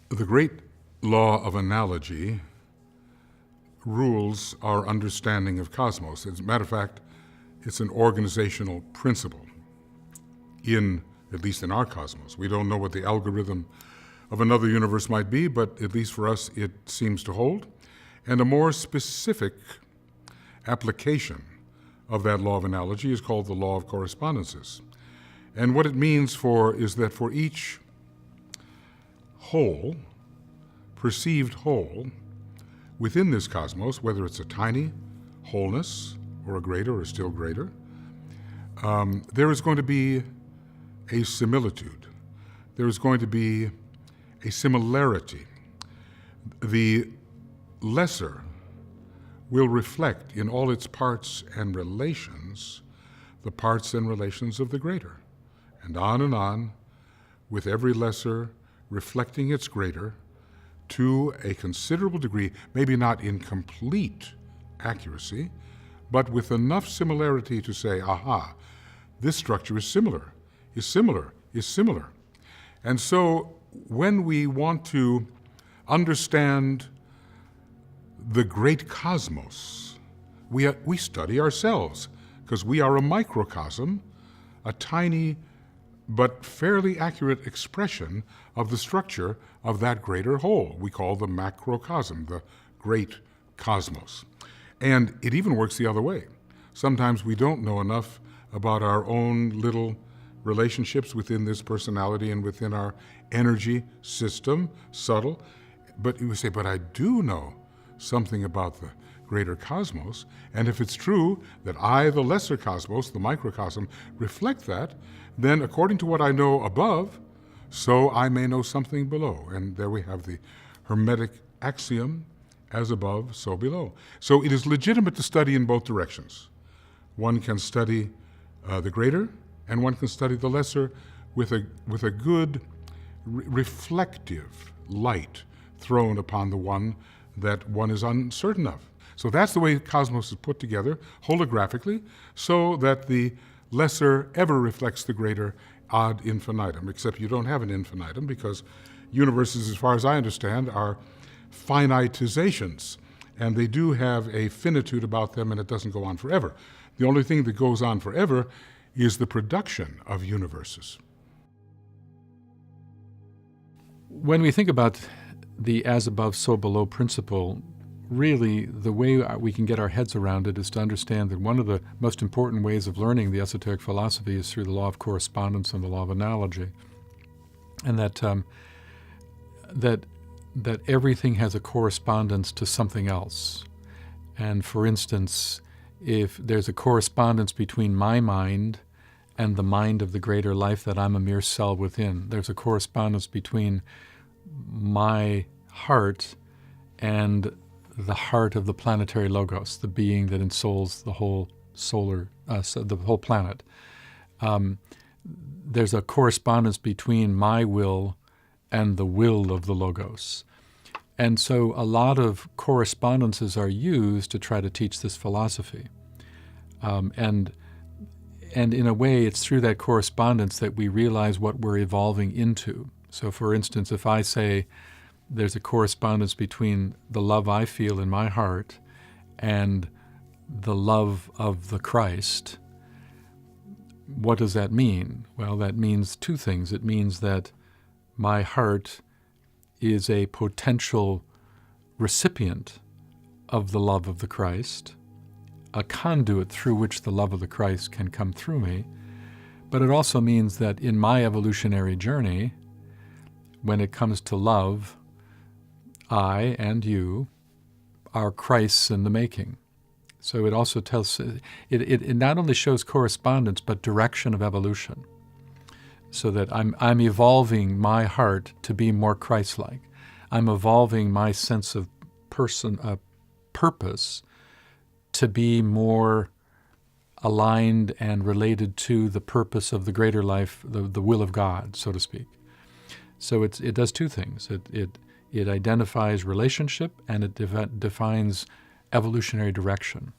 The great law of analogy rules our understanding of cosmos. As a matter of fact, it's an organizational principle at least in our cosmos. We don't know what the algorithm of another universe might be, but at least for us it seems to hold. And a more specific application of that law of analogy is called the law of correspondences. And what it means is that for each whole, perceived whole, within this cosmos, whether it's a tiny wholeness or a greater or still greater, there is going to be a similitude. There is going to be a similarity. The lesser will reflect in all its parts and relations the parts and relations of the greater. And on, with every lesser reflecting its greater to a considerable degree, maybe not in complete accuracy, but with enough similarity to say, aha, this structure is similar, is similar, is similar. And so when we want to understand the great cosmos, we study ourselves, because we are a microcosm, a tiny but fairly accurate expression of the structure of that greater whole we call the macrocosm, the great cosmos. And it even works the other way. Sometimes we don't know enough about our own little relationships within this personality and within our energy system, subtle, but you would say, but I do know something about the greater cosmos, and if it's true that I, the lesser cosmos, the microcosm, reflect that, then according to what I know above, so I may know something below. And there we have the Hermetic axiom, as above, so below. So it is legitimate to study in both directions. One can study the greater, and one can study the lesser with a good reflective light thrown upon the one that one is uncertain of. So that's the way the cosmos is put together, holographically, so that the lesser ever reflects the greater ad infinitum, except you don't have an infinitum because universes, as far as I understand, are finitizations, and they do have a finitude about them, and it doesn't go on forever. The only thing that goes on forever is the production of universes. When we think about the as above, so below principle, really the way we can get our heads around it is to understand that one of the most important ways of learning the esoteric philosophy is through the law of correspondence and the law of analogy, and that everything has a correspondence to something else. And for instance, if there's a correspondence between my mind and the mind of the greater life that I'm a mere cell within, there's a correspondence between my heart and the heart of the planetary logos, the being that ensouls the whole the whole planet. There's a correspondence between my will and the will of the logos. And so a lot of correspondences are used to try to teach this philosophy. And in a way, it's through that correspondence that we realize what we're evolving into. So for instance, if I say there's a correspondence between the love I feel in my heart and the love of the Christ, what does that mean? Well, that means two things. It means that my heart is a potential recipient of the love of the Christ, a conduit through which the love of the Christ can come through me. But it also means that in my evolutionary journey, when it comes to love, I and you are Christs in the making. So it also tells, it not only shows correspondence, but direction of evolution. So that I'm evolving my heart to be more Christ-like. I'm evolving my sense of purpose to be more aligned and related to the purpose of the greater life, the will of God, so to speak. So it does two things. It identifies relationship and it defines evolutionary direction.